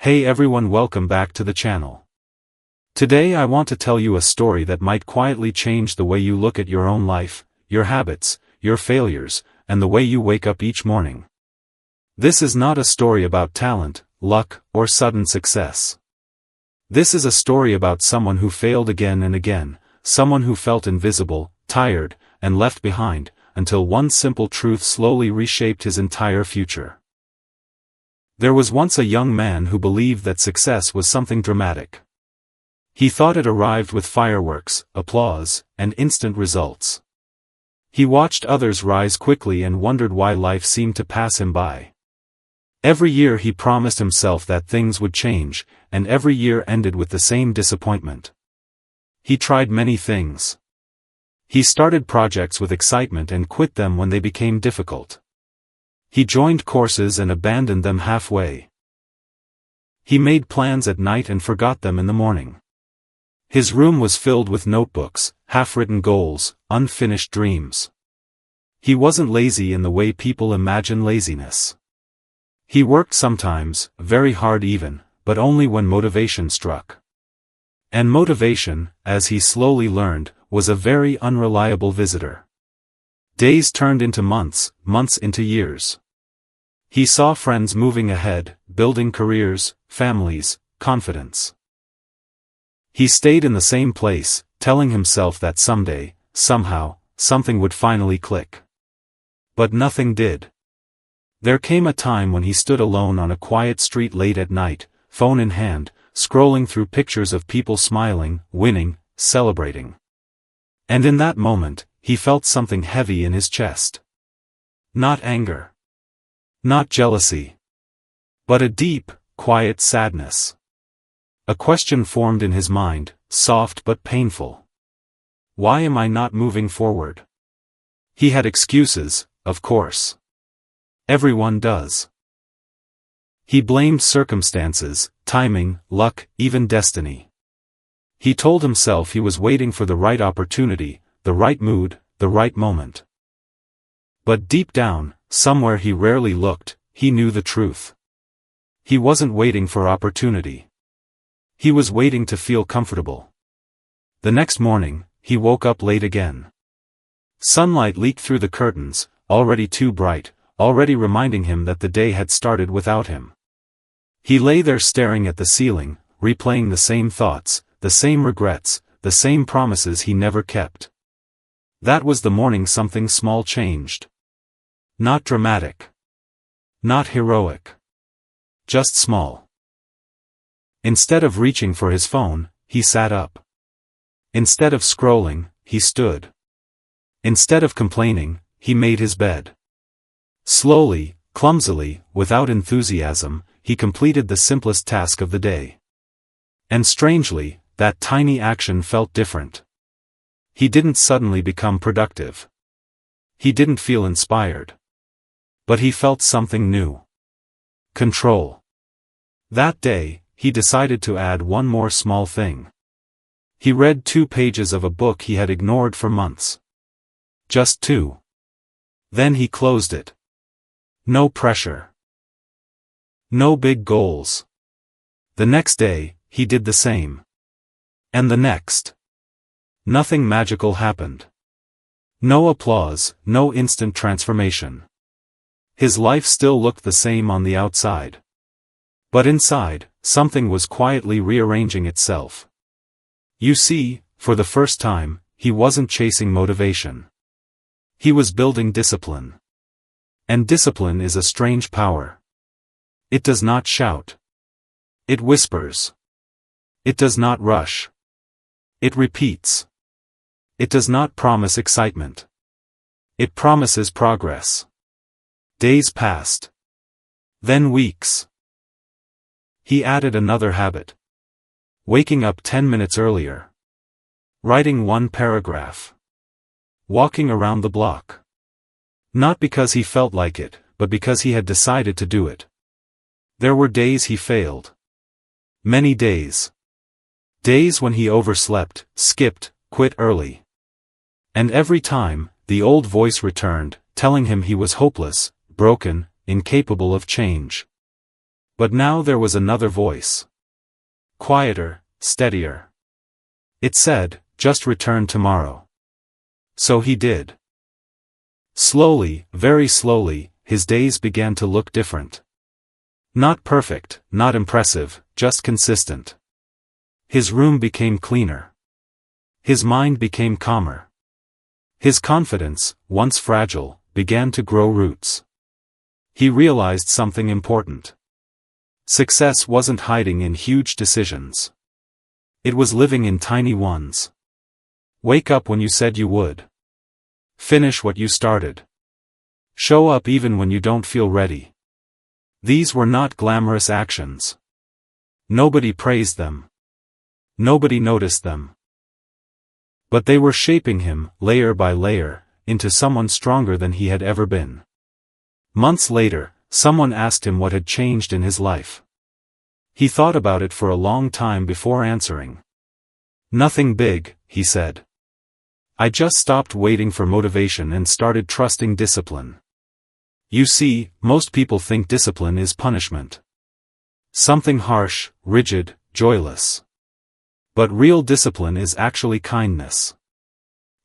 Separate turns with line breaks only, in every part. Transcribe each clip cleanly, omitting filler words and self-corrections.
Hey everyone, welcome back to the channel. Today I want to tell you a story that might quietly change the way you look at your own life, your habits, your failures, and the way you wake up each morning. This is not a story about talent, luck, or sudden success. This is a story about someone who failed again and again, someone who felt invisible, tired, and left behind, until one simple truth slowly reshaped his entire future. There was once a young man who believed that success was something dramatic. He thought it arrived with fireworks, applause, and instant results. He watched others rise quickly and wondered why life seemed to pass him by. Every year he promised himself that things would change, and every year ended with the same disappointment. He tried many things. He started projects with excitement and quit them when they became difficult. He joined courses and abandoned them halfway. He made plans at night and forgot them in the morning. His room was filled with notebooks, half-written goals, unfinished dreams. He wasn't lazy in the way people imagine laziness. He worked sometimes, very hard even, but only when motivation struck. And motivation, as he slowly learned, was a very unreliable visitor. Days turned into months, months into years. He saw friends moving ahead, building careers, families, confidence. He stayed in the same place, telling himself that someday, somehow, something would finally click. But nothing did. There came a time when he stood alone on a quiet street late at night, phone in hand, scrolling through pictures of people smiling, winning, celebrating. And in that moment, he felt something heavy in his chest. Not anger. Not jealousy. But a deep, quiet sadness. A question formed in his mind, soft but painful. Why am I not moving forward? He had excuses, of course. Everyone does. He blamed circumstances, timing, luck, even destiny. He told himself he was waiting for the right opportunity, the right mood, the right moment. But deep down, somewhere he rarely looked, he knew the truth. He wasn't waiting for opportunity. He was waiting to feel comfortable. The next morning, he woke up late again. Sunlight leaked through the curtains, already too bright, already reminding him that the day had started without him. He lay there staring at the ceiling, replaying the same thoughts, the same regrets, the same promises he never kept. That was the morning something small changed. Not dramatic. Not heroic. Just small. Instead of reaching for his phone, he sat up. Instead of scrolling, he stood. Instead of complaining, he made his bed. Slowly, clumsily, without enthusiasm, he completed the simplest task of the day. And strangely, that tiny action felt different. He didn't suddenly become productive. He didn't feel inspired. But he felt something new. Control. That day, he decided to add one more small thing. He read 2 pages of a book he had ignored for months. Just 2. Then he closed it. No pressure. No big goals. The next day, he did the same. And the next. Nothing magical happened. No applause, no instant transformation. His life still looked the same on the outside. But inside, something was quietly rearranging itself. You see, for the first time, he wasn't chasing motivation. He was building discipline. And discipline is a strange power. It does not shout. It whispers. It does not rush. It repeats. It does not promise excitement. It promises progress. Days passed. Then weeks. He added another habit. Waking up 10 minutes earlier. Writing 1 paragraph. Walking around the block. Not because he felt like it, but because he had decided to do it. There were days he failed. Many days. Days when he overslept, skipped, quit early. And every time, the old voice returned, telling him he was hopeless, broken, incapable of change. But now there was another voice. Quieter, steadier. It said, just return tomorrow. So he did. Slowly, very slowly, his days began to look different. Not perfect, not impressive, just consistent. His room became cleaner. His mind became calmer. His confidence, once fragile, began to grow roots. He realized something important. Success wasn't hiding in huge decisions. It was living in tiny ones. Wake up when you said you would. Finish what you started. Show up even when you don't feel ready. These were not glamorous actions. Nobody praised them. Nobody noticed them. But they were shaping him, layer by layer, into someone stronger than he had ever been. Months later, someone asked him what had changed in his life. He thought about it for a long time before answering. Nothing big, he said. I just stopped waiting for motivation and started trusting discipline. You see, most people think discipline is punishment. Something harsh, rigid, joyless. But real discipline is actually kindness.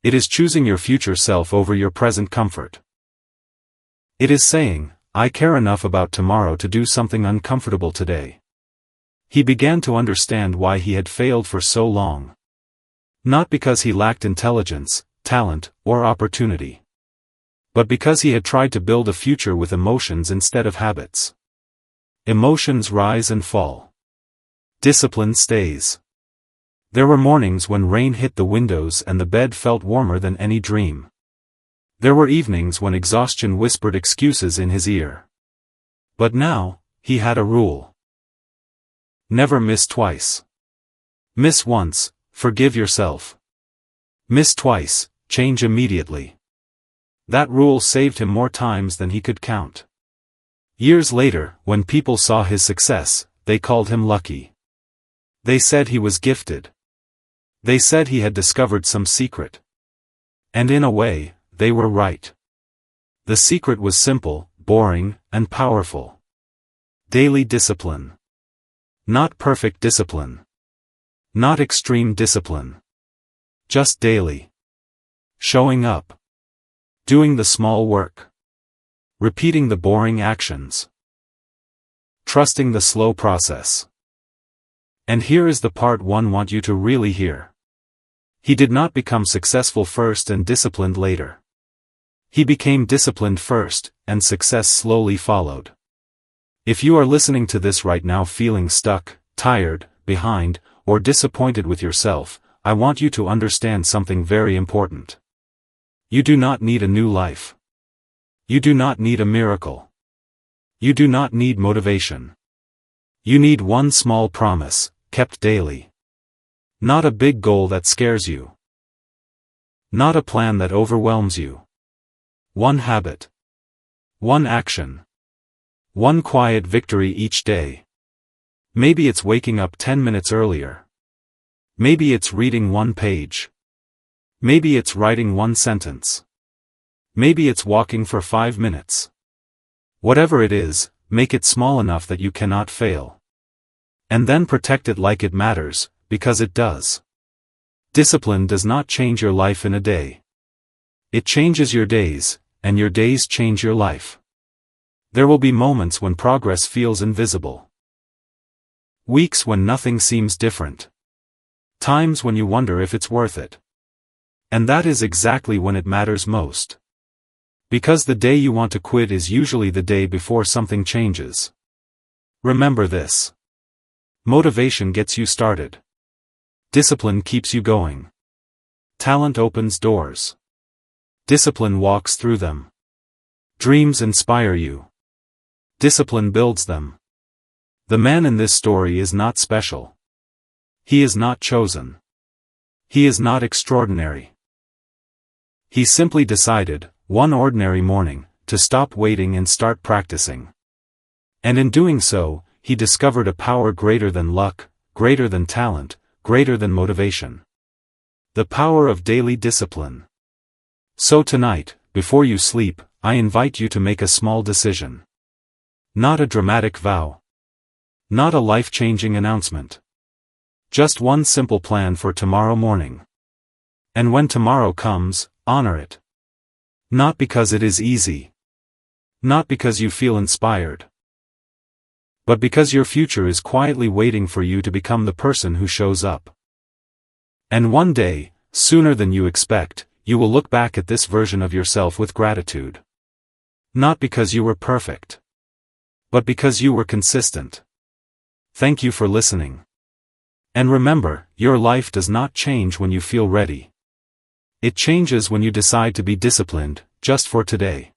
It is choosing your future self over your present comfort. It is saying, I care enough about tomorrow to do something uncomfortable today. He began to understand why he had failed for so long. Not because he lacked intelligence, talent, or opportunity. But because he had tried to build a future with emotions instead of habits. Emotions rise and fall. Discipline stays. There were mornings when rain hit the windows and the bed felt warmer than any dream. There were evenings when exhaustion whispered excuses in his ear. But now, he had a rule. Never miss twice. Miss once, forgive yourself. Miss twice, change immediately. That rule saved him more times than he could count. Years later, when people saw his success, they called him lucky. They said he was gifted. They said he had discovered some secret. And in a way, they were right. The secret was simple, boring, and powerful. Daily discipline. Not perfect discipline. Not extreme discipline. Just daily. Showing up. Doing the small work. Repeating the boring actions. Trusting the slow process. And here is the part one want you to really hear. He did not become successful first and disciplined later. He became disciplined first, and success slowly followed. If you are listening to this right now feeling stuck, tired, behind, or disappointed with yourself, I want you to understand something very important. You do not need a new life. You do not need a miracle. You do not need motivation. You need one small promise, kept daily. Not a big goal that scares you. Not a plan that overwhelms you. One habit. One action. One quiet victory each day. Maybe it's waking up 10 minutes earlier. Maybe it's reading one page. Maybe it's writing one sentence. Maybe it's walking for 5 minutes. Whatever it is, make it small enough that you cannot fail. And then protect it like it matters, because it does. Discipline does not change your life in a day. It changes your days, and your days change your life. There will be moments when progress feels invisible. Weeks when nothing seems different. Times when you wonder if it's worth it. And that is exactly when it matters most. Because the day you want to quit is usually the day before something changes. Remember this. Motivation gets you started. Discipline keeps you going. Talent opens doors. Discipline walks through them. Dreams inspire you. Discipline builds them. The man in this story is not special. He is not chosen. He is not extraordinary. He simply decided, one ordinary morning, to stop waiting and start practicing. And in doing so, he discovered a power greater than luck, greater than talent, greater than motivation. The power of daily discipline. So tonight, before you sleep, I invite you to make a small decision. Not a dramatic vow. Not a life-changing announcement. Just one simple plan for tomorrow morning. And when tomorrow comes, honor it. Not because it is easy. Not because you feel inspired. But because your future is quietly waiting for you to become the person who shows up. And one day, sooner than you expect, you will look back at this version of yourself with gratitude. Not because you were perfect. But because you were consistent. Thank you for listening. And remember, your life does not change when you feel ready. It changes when you decide to be disciplined, just for today.